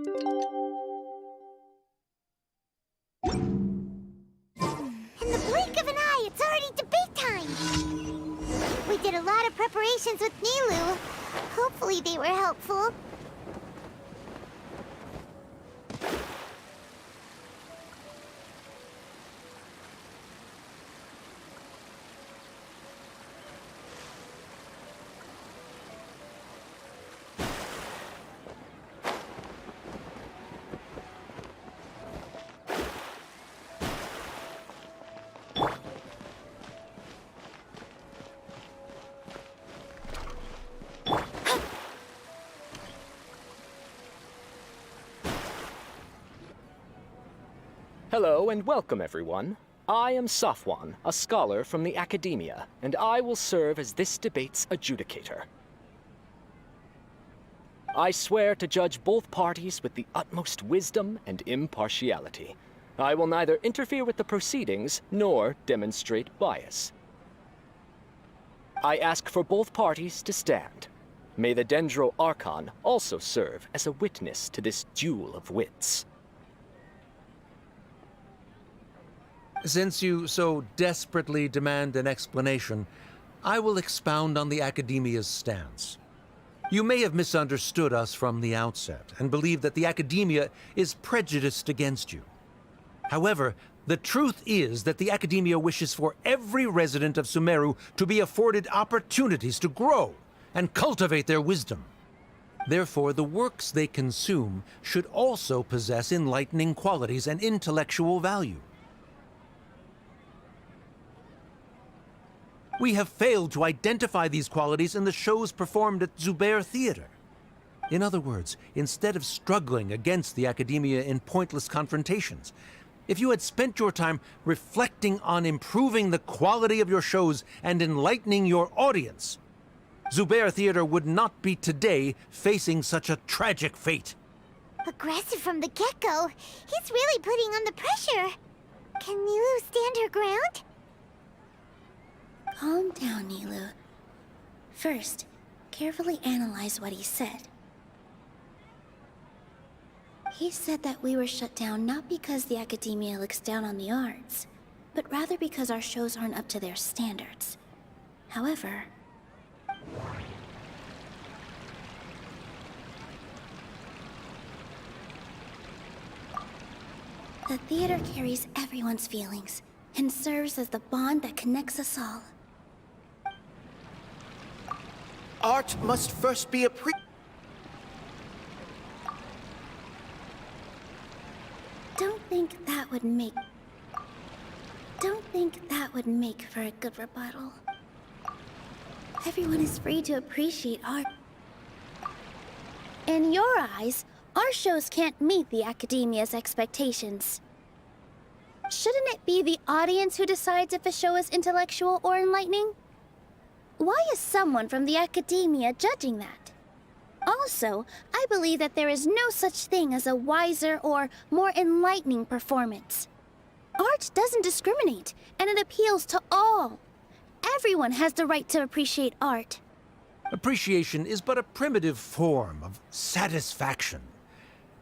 In the blink of an eye, it's already debate time! We did a lot of preparations with Nilu. Hopefully they were helpful. Hello and welcome, everyone. I am Safwan, a scholar from the Academia, and I will serve as this debate's adjudicator. I swear to judge both parties with the utmost wisdom and impartiality. I will neither interfere with the proceedings nor demonstrate bias. I ask for both parties to stand. May the Dendro Archon also serve as a witness to this duel of wits. Since you so desperately demand an explanation, I will expound on the Academia's stance. You may have misunderstood us from the outset and believe that the Academia is prejudiced against you. However, the truth is that the Academia wishes for every resident of Sumeru to be afforded opportunities to grow and cultivate their wisdom. Therefore, the works they consume should also possess enlightening qualities and intellectual value. We have failed to identify these qualities in the shows performed at Zubair Theater. In other words, instead of struggling against the Academia in pointless confrontations, if you had spent your time reflecting on improving the quality of your shows and enlightening your audience, Zubair Theater would not be today facing such a tragic fate. Aggressive from the get-go. He's really putting on the pressure. Can Nilu stand her ground? Calm down, Nilu. First, carefully analyze what he said. He said that we were shut down not because the Academia looks down on the arts, but rather because our shows aren't up to their standards. However, the theater carries everyone's feelings and serves as the bond that connects us all. Art must first be Don't think that would make for a good rebuttal. Everyone is free to appreciate art. In your eyes, our shows can't meet the Academia's expectations. Shouldn't it be the audience who decides if a show is intellectual or enlightening? Why is someone from the Academia judging that? Also, I believe that there is no such thing as a wiser or more enlightening performance. Art doesn't discriminate, and it appeals to all. Everyone has the right to appreciate art. Appreciation is but a primitive form of satisfaction.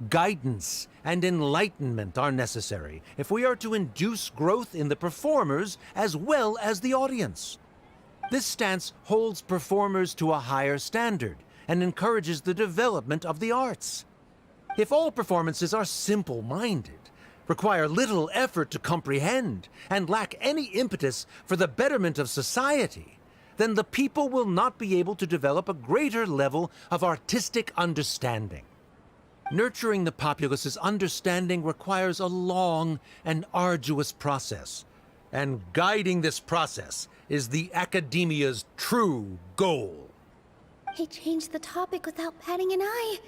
Guidance and enlightenment are necessary if we are to induce growth in the performers as well as the audience. This stance holds performers to a higher standard and encourages the development of the arts. If all performances are simple-minded, require little effort to comprehend, and lack any impetus for the betterment of society, then the people will not be able to develop a greater level of artistic understanding. Nurturing the populace's understanding requires a long and arduous process, and guiding this process is the Academia's true goal. He changed the topic without batting an eye.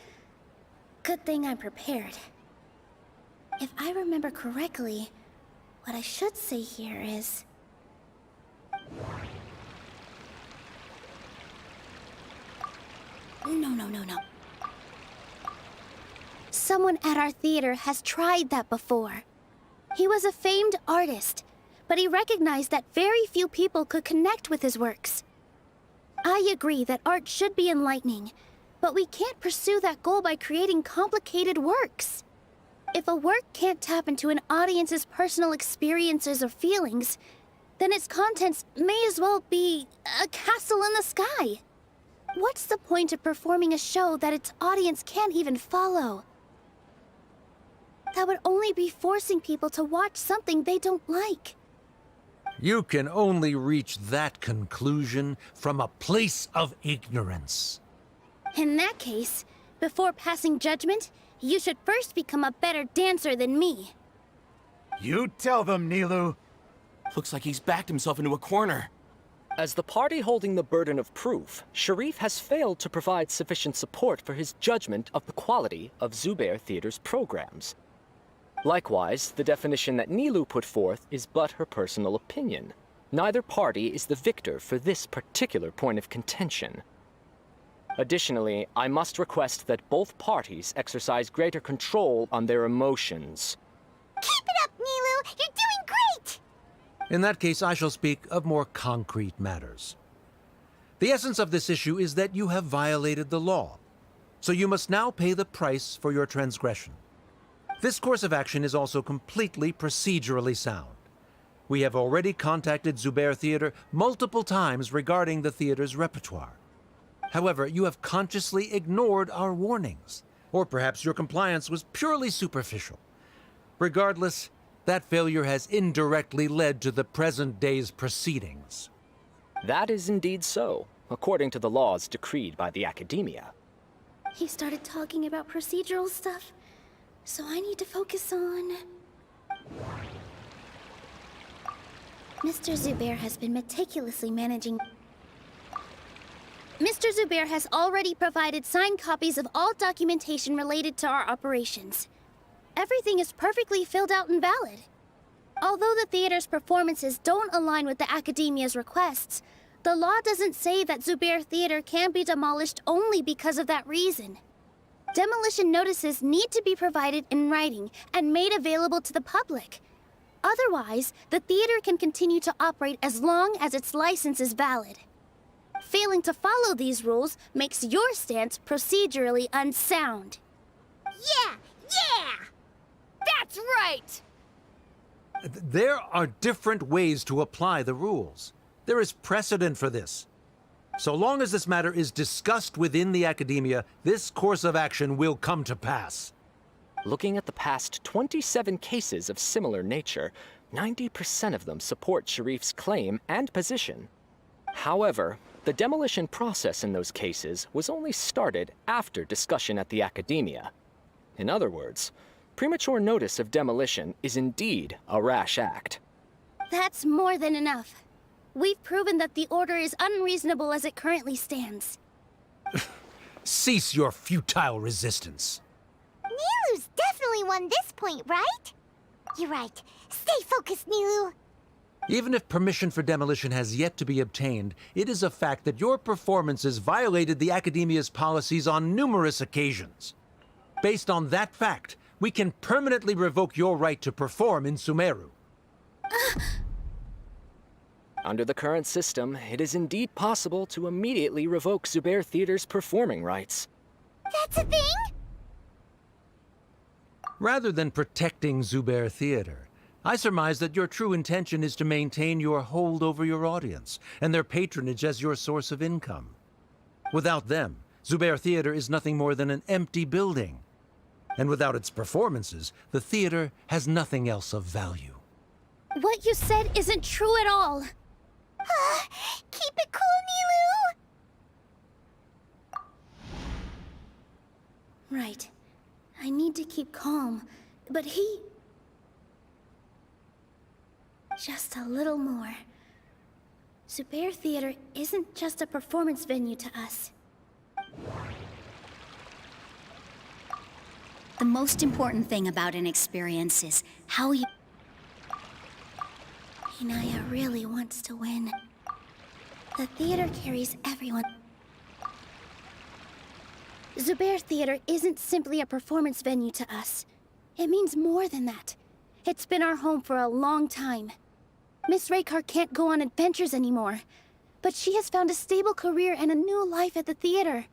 Good thing I'm prepared. If I remember correctly, what I should say here is... No. Someone at our theater has tried that before. He was a famed artist, but he recognized that very few people could connect with his works. I agree that art should be enlightening, But we can't pursue that goal by creating complicated works. If a work can't tap into an audience's personal experiences or feelings, then its contents may as well be a castle in the sky. What's the point of performing a show that its audience can't even follow? That would only be forcing people to watch something they don't like. You can only reach that conclusion from a place of ignorance. In that case, before passing judgment, you should first become a better dancer than me. You tell them, Nilou. Looks like he's backed himself into a corner. As the party holding the burden of proof, Sharif has failed to provide sufficient support for his judgment of the quality of Zubair Theater's programs. Likewise, the definition that Nilou put forth is but her personal opinion. Neither party is the victor for this particular point of contention. Additionally, I must request that both parties exercise greater control on their emotions. Keep it up, Nilou! You're doing great! In that case, I shall speak of more concrete matters. The essence of this issue is that you have violated the law, so you must now pay the price for your transgression. This course of action is also completely procedurally sound. We have already contacted Zubair Theater multiple times regarding the theater's repertoire. However, you have consciously ignored our warnings, or perhaps your compliance was purely superficial. Regardless, that failure has indirectly led to the present day's proceedings. That is indeed so, according to the laws decreed by the Academia. He started talking about procedural stuff, so I need to focus on... Mr. Zubair has been meticulously managing... Mr. Zubair has already provided signed copies of all documentation related to our operations. Everything is perfectly filled out and valid. Although the theater's performances don't align with the Academia's requests, the law doesn't say that Zubair Theater can be demolished only because of that reason. Demolition notices need to be provided in writing and made available to the public. Otherwise, the theater can continue to operate as long as its license is valid. Failing to follow these rules makes your stance procedurally unsound. Yeah! Yeah! That's right! There are different ways to apply the rules. There is precedent for this. So long as this matter is discussed within the Academia, this course of action will come to pass. Looking at the past 27 cases of similar nature, 90% of them support Sharif's claim and position. However, the demolition process in those cases was only started after discussion at the Academia. In other words, premature notice of demolition is indeed a rash act. That's more than enough. We've proven that the order is unreasonable as it currently stands. Cease your futile resistance. Nilou's definitely won this point, right? You're right. Stay focused, Nilou. Even if permission for demolition has yet to be obtained, it is a fact that your performances violated the Academia's policies on numerous occasions. Based on that fact, we can permanently revoke your right to perform in Sumeru. Under the current system, it is indeed possible to immediately revoke Zubair Theater's performing rights. That's a thing? Rather than protecting Zubair Theater, I surmise that your true intention is to maintain your hold over your audience and their patronage as your source of income. Without them, Zubair Theater is nothing more than an empty building. And without its performances, the theater has nothing else of value. What you said isn't true at all. Keep it cool, Nilou! Right. I need to keep calm, but he... Just a little more. Zubair Theater isn't just a performance venue to us. The most important thing about an experience is how you... Inaya really wants to win. The theater carries everyone. Zubair Theater isn't simply a performance venue to us. It means more than that. It's been our home for a long time. Miss Raykar can't go on adventures anymore, but she has found a stable career and a new life at the theater.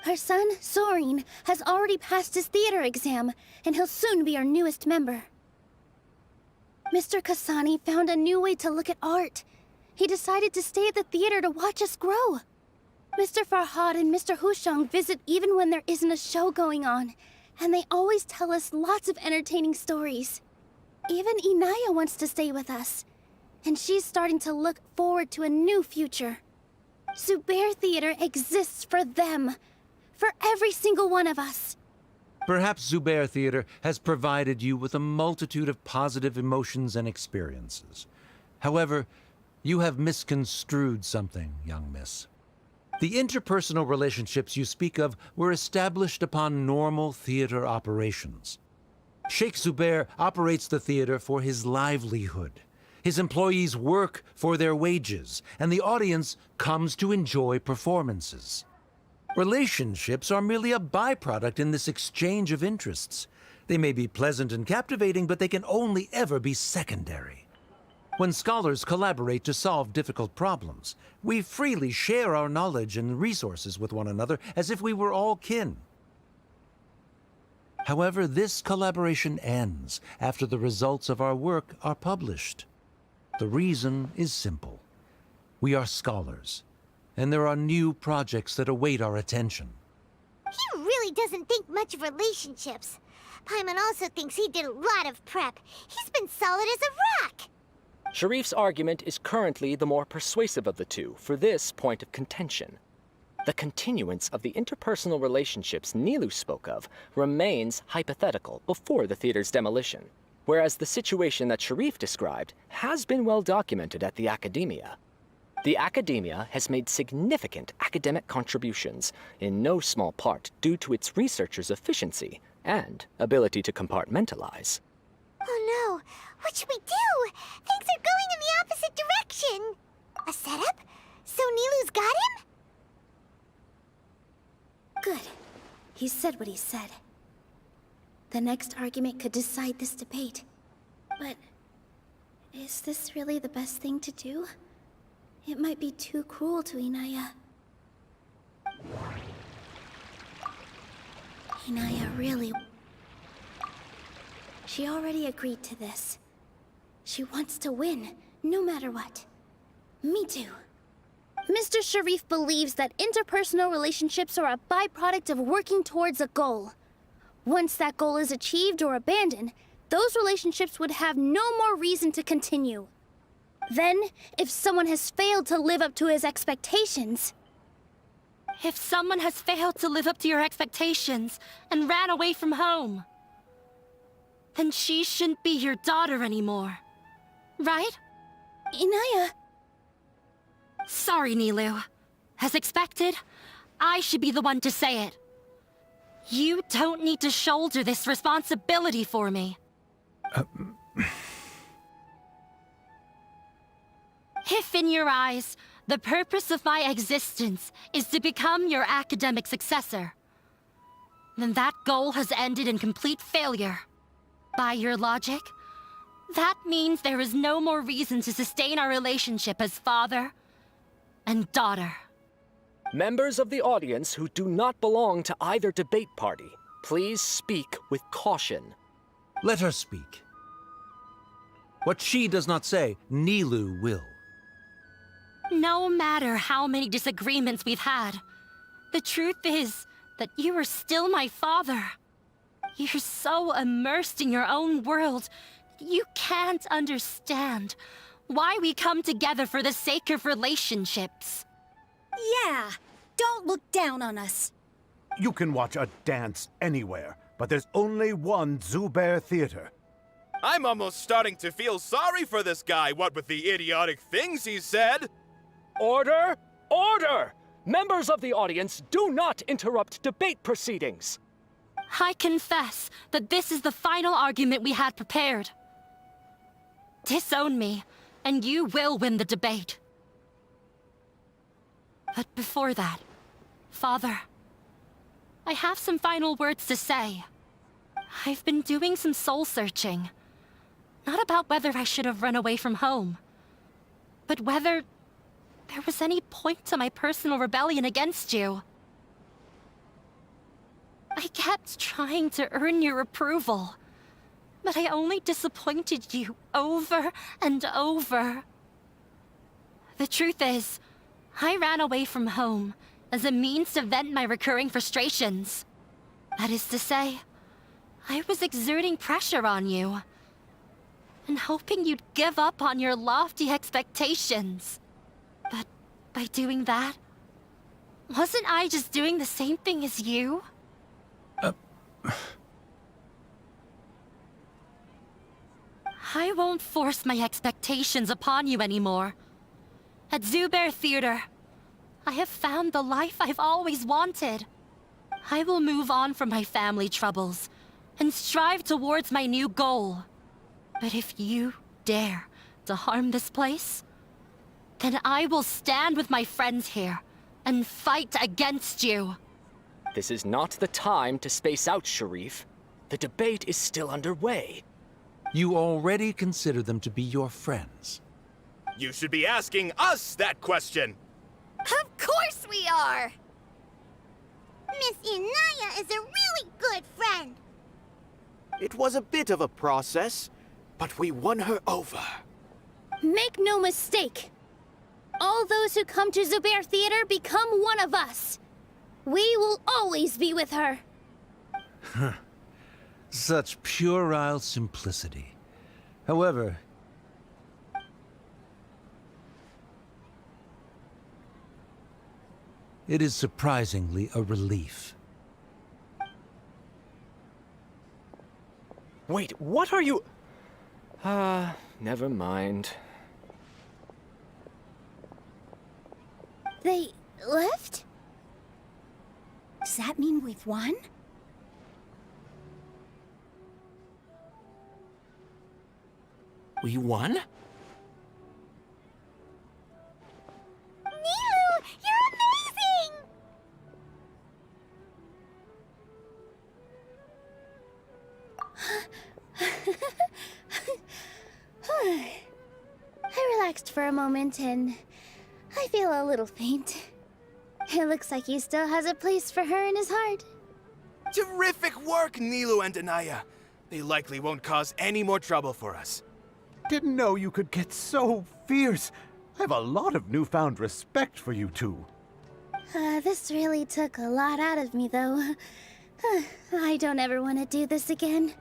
Our son, Soren, has already passed his theater exam, and he'll soon be our newest member. Mr. Kasani found a new way to look at art. He decided to stay at the theater to watch us grow. Mr. Farhad and Mr. Hushang visit even when there isn't a show going on, and they always tell us lots of entertaining stories. Even Inaya wants to stay with us, and she's starting to look forward to a new future. Zubair Theater exists for them, for every single one of us. Perhaps Zubair Theater has provided you with a multitude of positive emotions and experiences. However, you have misconstrued something, young miss. The interpersonal relationships you speak of were established upon normal theater operations. Sheikh Zubair operates the theater for his livelihood. His employees work for their wages, and the audience comes to enjoy performances. Relationships are merely a byproduct in this exchange of interests. They may be pleasant and captivating, but they can only ever be secondary. When scholars collaborate to solve difficult problems, we freely share our knowledge and resources with one another as if we were all kin. However, this collaboration ends after the results of our work are published. The reason is simple. We are scholars, and there are new projects that await our attention. He really doesn't think much of relationships. Paimon also thinks he did a lot of prep. He's been solid as a rock. Sharif's argument is currently the more persuasive of the two for this point of contention. The continuance of the interpersonal relationships Nilu spoke of remains hypothetical before the theater's demolition, whereas the situation that Sharif described has been well documented at the Academia. The Academia has made significant academic contributions, in no small part due to its researchers' efficiency and ability to compartmentalize. Oh no, what should we do? Things are going in the opposite direction. A setup? So Nilu's got him? Good. He said what he said. The next argument could decide this debate. But is this really the best thing to do? It might be too cruel to Inaya. Inaya really... She already agreed to this. She wants to win, no matter what. Me too. Mr. Sharif believes that interpersonal relationships are a byproduct of working towards a goal. Once that goal is achieved or abandoned, those relationships would have no more reason to continue. Then, if someone has failed to live up to his expectations... If someone has failed to live up to your expectations and ran away from home, then she shouldn't be your daughter anymore. Right? Inaya... Sorry, Nilu. As expected, I should be the one to say it. You don't need to shoulder this responsibility for me. If in your eyes, the purpose of my existence is to become your academic successor, then that goal has ended in complete failure. By your logic, that means there is no more reason to sustain our relationship as father and daughter. Members of the audience who do not belong to either debate party, please speak with caution. Let her speak. What she does not say, Nilu will. No matter how many disagreements we've had, the truth is that you are still my father. You're so immersed in your own world, you can't understand why we come together for the sake of relationships. Yeah, don't look down on us. You can watch a dance anywhere, but there's only one Zubair Theater. I'm almost starting to feel sorry for this guy, what with the idiotic things he said. Order! Order! Members of the audience, do not interrupt debate proceedings. I confess that this is the final argument we had prepared. Disown me, and you will win the debate. But before that, Father, I have some final words to say. I've been doing some soul-searching. Not about whether I should have run away from home, but whether there was any point to my personal rebellion against you. I kept trying to earn your approval, but I only disappointed you over and over. The truth is, I ran away from home as a means to vent my recurring frustrations. That is to say, I was exerting pressure on you, and hoping you'd give up on your lofty expectations. But by doing that, wasn't I just doing the same thing as you? I won't force my expectations upon you anymore. At Zubear Theater, I have found the life I've always wanted. I will move on from my family troubles and strive towards my new goal. But if you dare to harm this place, then I will stand with my friends here and fight against you. This is not the time to space out, Sharif. The debate is still underway. You already consider them to be your friends. You should be asking us that question! Of course we are! Miss Inaya is a really good friend. It was a bit of a process, but we won her over. Make no mistake. All those who come to Zubear Theater become one of us. We will always be with her. Such puerile simplicity. However, it is surprisingly a relief. Wait, what are you... never mind. They left? Does that mean we've won? We won? Nilu, you're amazing! I relaxed for a moment and I feel a little faint. It looks like he still has a place for her in his heart. Terrific work, Nilu and Anaya. They likely won't cause any more trouble for us. Didn't know you could get so fierce. I have a lot of newfound respect for you two. This really took a lot out of me, though. I don't ever want to do this again.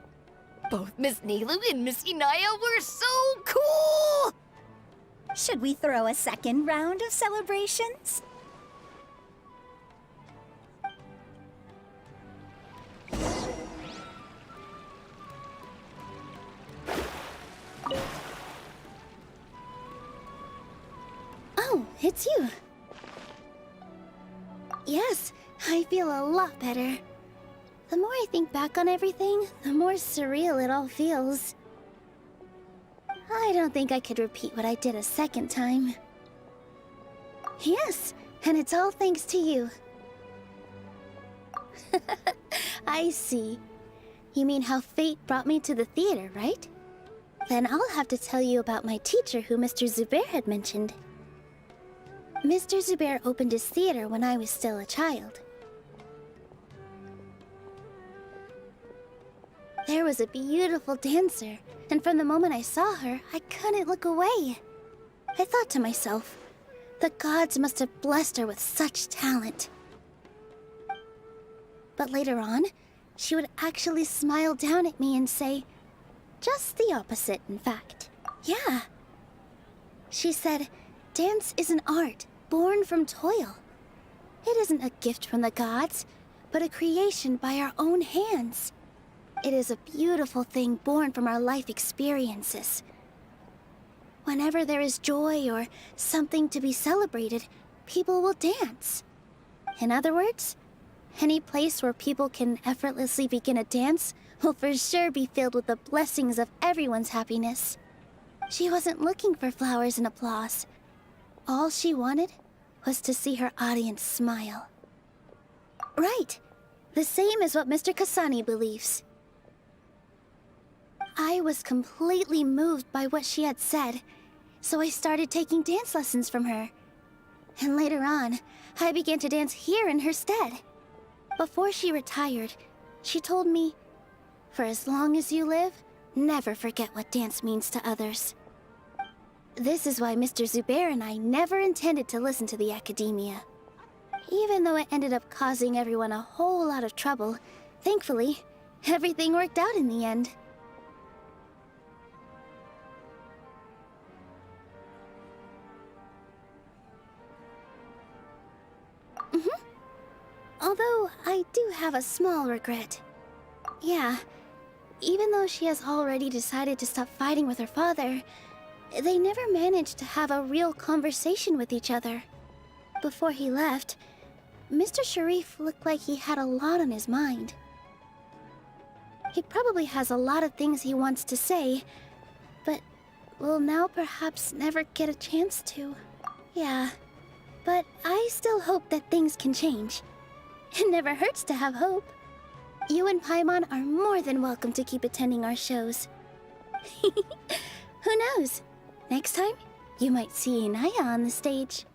Both Miss Nilu and Miss Inaya were so cool! Should we throw a second round of celebrations? Oh, it's you. Yes, I feel a lot better. The more I think back on everything, the more surreal it all feels. I don't think I could repeat what I did a second time. Yes, and it's all thanks to you. I see. You mean how fate brought me to the theater, right? Then I'll have to tell you about my teacher who Mr. Zubair had mentioned. Mr. Zubair opened his theater when I was still a child. There was a beautiful dancer, and from the moment I saw her, I couldn't look away. I thought to myself, the gods must have blessed her with such talent. But later on, she would actually smile down at me and say, just the opposite, in fact. Yeah. She said, dance is an art born from toil. It isn't a gift from the gods, but a creation by our own hands. It is a beautiful thing born from our life experiences. Whenever there is joy or something to be celebrated, people will dance. In other words, any place where people can effortlessly begin a dance will for sure be filled with the blessings of everyone's happiness. She wasn't looking for flowers and applause. All she wanted was to see her audience smile. Right. The same as what Mr. Kasani believes. I was completely moved by what she had said, so I started taking dance lessons from her. And later on, I began to dance here in her stead. Before she retired, She told me, for as long as you live, never forget what dance means to others. This is why Mr. Zubair and I never intended to listen to the academia. Even though it ended up causing everyone a whole lot of trouble, thankfully, everything worked out in the end. Although, I do have a small regret. Yeah, even though she has already decided to stop fighting with her father, they never managed to have a real conversation with each other. Before he left, Mr. Sharif looked like he had a lot on his mind. He probably has a lot of things he wants to say, but will now perhaps never get a chance to. Yeah, but I still hope that things can change. It never hurts to have hope. You and Paimon are more than welcome to keep attending our shows. Who knows? Next time, you might see Inaya on the stage.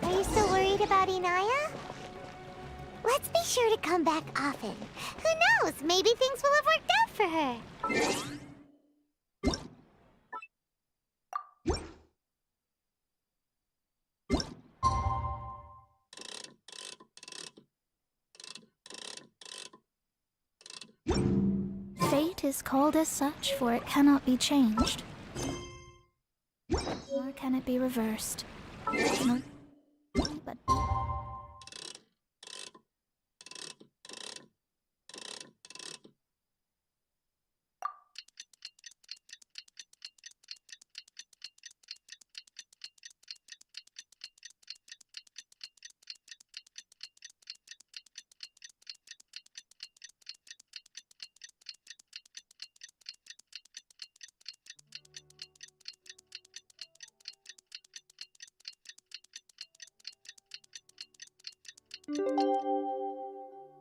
Are you still worried about Inaya? Let's be sure to come back often. Who knows? Maybe things will have worked out for her. Fate is called as such, for it cannot be changed. Nor can it be reversed. Nor but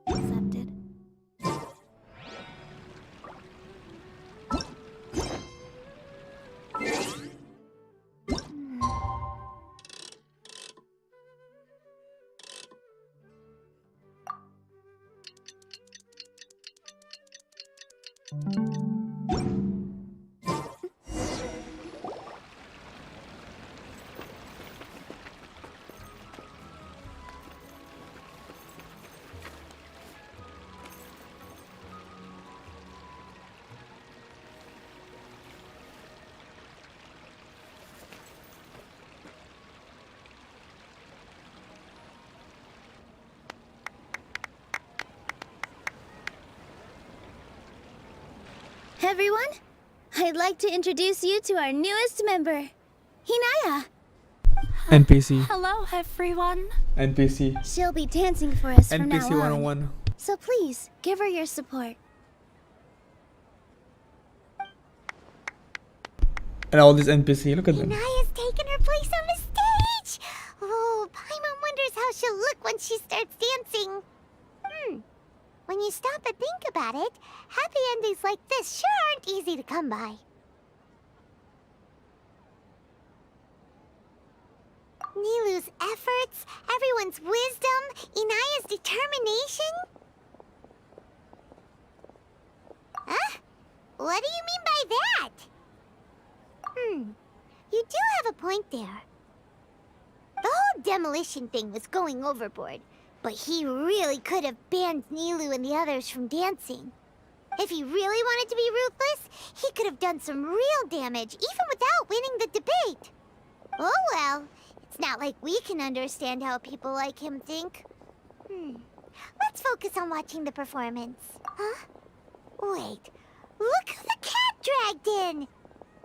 accepted. Everyone, I'd like to introduce you to our newest member, Hinaya. NPC. Hello, everyone. NPC. She'll be dancing for us from now NPC on. 101. So please, give her your support. And all this NPC, look at them. Inaya's taken her place on the stage! Oh, Paimon wonders how she'll look when she starts dancing. When you stop and think about it, happy endings like this sure aren't easy to come by. Nilou's efforts, everyone's wisdom, Inaya's determination? Huh? What do you mean by that? You do have a point there. The whole demolition thing was going overboard, but he really could have banned Nilou and the others from dancing. If he really wanted to be ruthless, he could have done some real damage, even without winning the debate. Oh well, it's not like we can understand how people like him think. Let's focus on watching the performance. Huh? Wait, look who the cat dragged in!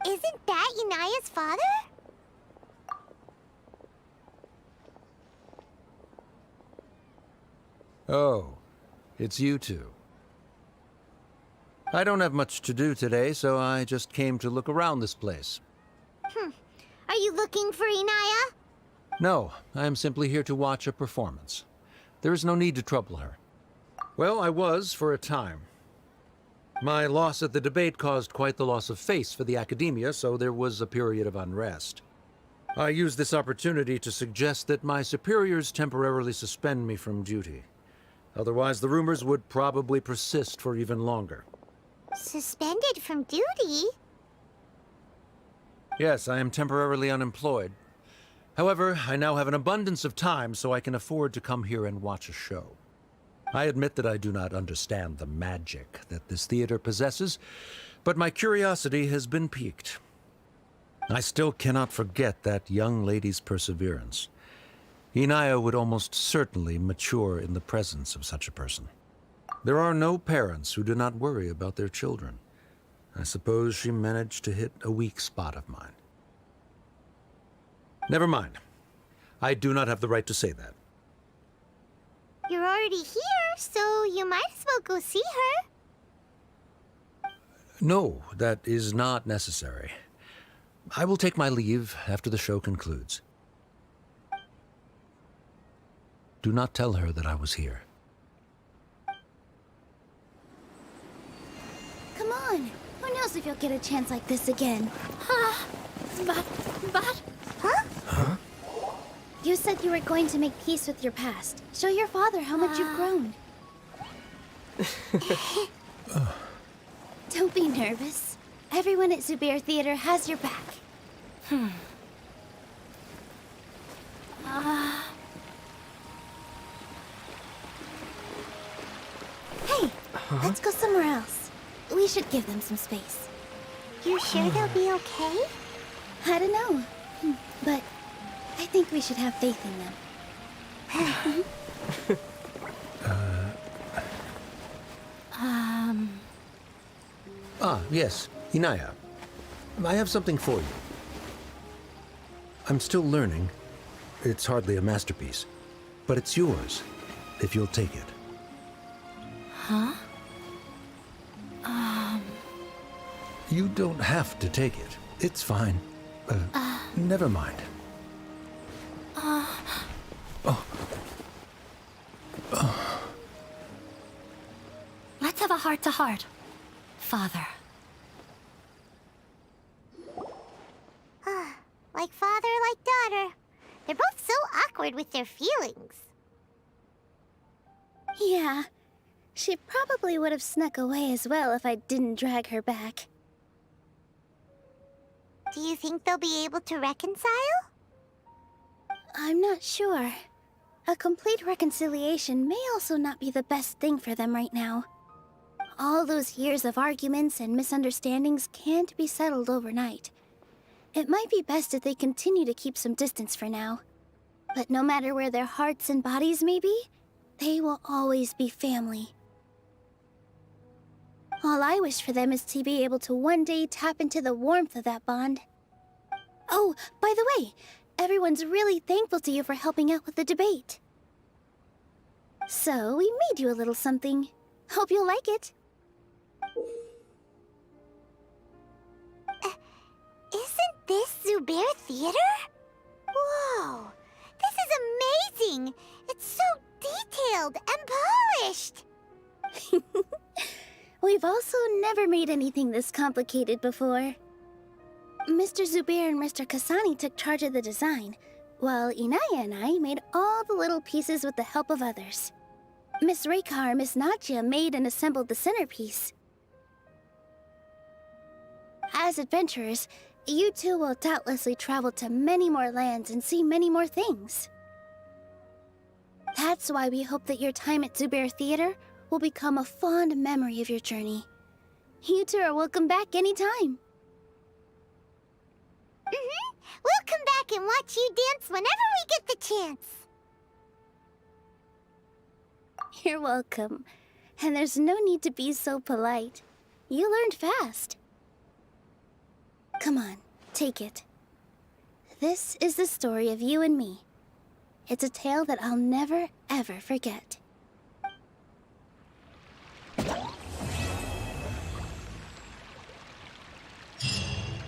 Isn't that Inaya's father? Oh, it's you two. I don't have much to do today, so I just came to look around this place. Are you looking for Inaya? No, I am simply here to watch a performance. There is no need to trouble her. Well, I was for a time. My loss at the debate caused quite the loss of face for the academia, so there was a period of unrest. I used this opportunity to suggest that my superiors temporarily suspend me from duty. Otherwise, the rumors would probably persist for even longer. Suspended from duty? Yes, I am temporarily unemployed. However, I now have an abundance of time, so I can afford to come here and watch a show. I admit that I do not understand the magic that this theater possesses, but my curiosity has been piqued. I still cannot forget that young lady's perseverance. Inaya would almost certainly mature in the presence of such a person. There are no parents who do not worry about their children. I suppose she managed to hit a weak spot of mine. Never mind. I do not have the right to say that. You're already here, so you might as well go see her. No, that is not necessary. I will take my leave after the show concludes. Do not tell her that I was here. Come on. Who knows if you'll get a chance like this again? But... Huh? You said you were going to make peace with your past. Show your father how much you've grown. Don't be nervous. Everyone at Zubair Theater has your back. Hey, let's go somewhere else. We should give them some space. You sure they'll be okay? I don't know, but I think we should have faith in them. Yes, Inaya. I have something for you. I'm still learning. It's hardly a masterpiece, but it's yours, if you'll take it. Huh? You don't have to take it. It's fine. Never mind. Let's have a heart-to-heart, Father. Like father, like daughter. They're both so awkward with their feelings. Yeah, she probably would have snuck away as well if I didn't drag her back. Do you think they'll be able to reconcile? I'm not sure. A complete reconciliation may also not be the best thing for them right now. All those years of arguments and misunderstandings can't be settled overnight. It might be best if they continue to keep some distance for now. But no matter where their hearts and bodies may be, they will always be family. All I wish for them is to be able to one day tap into the warmth of that bond. Oh, by the way, everyone's really thankful to you for helping out with the debate. So, we made you a little something. Hope you'll like it. Isn't this Zubair Theater? Whoa! This is amazing! It's so detailed and polished! We've also never made anything this complicated before. Mr. Zubair and Mr. Kasani took charge of the design, while Inaya and I made all the little pieces with the help of others. Miss Reikar and Miss Nadja made and assembled the centerpiece. As adventurers, you two will doubtlessly travel to many more lands and see many more things. That's why we hope that your time at Zubair Theater will become a fond memory of your journey. You two are welcome back anytime. We'll come back and watch you dance whenever we get the chance. You're welcome. And there's no need to be so polite. You learned fast. Come on, take it. This is the story of you and me. It's a tale that I'll never, ever forget.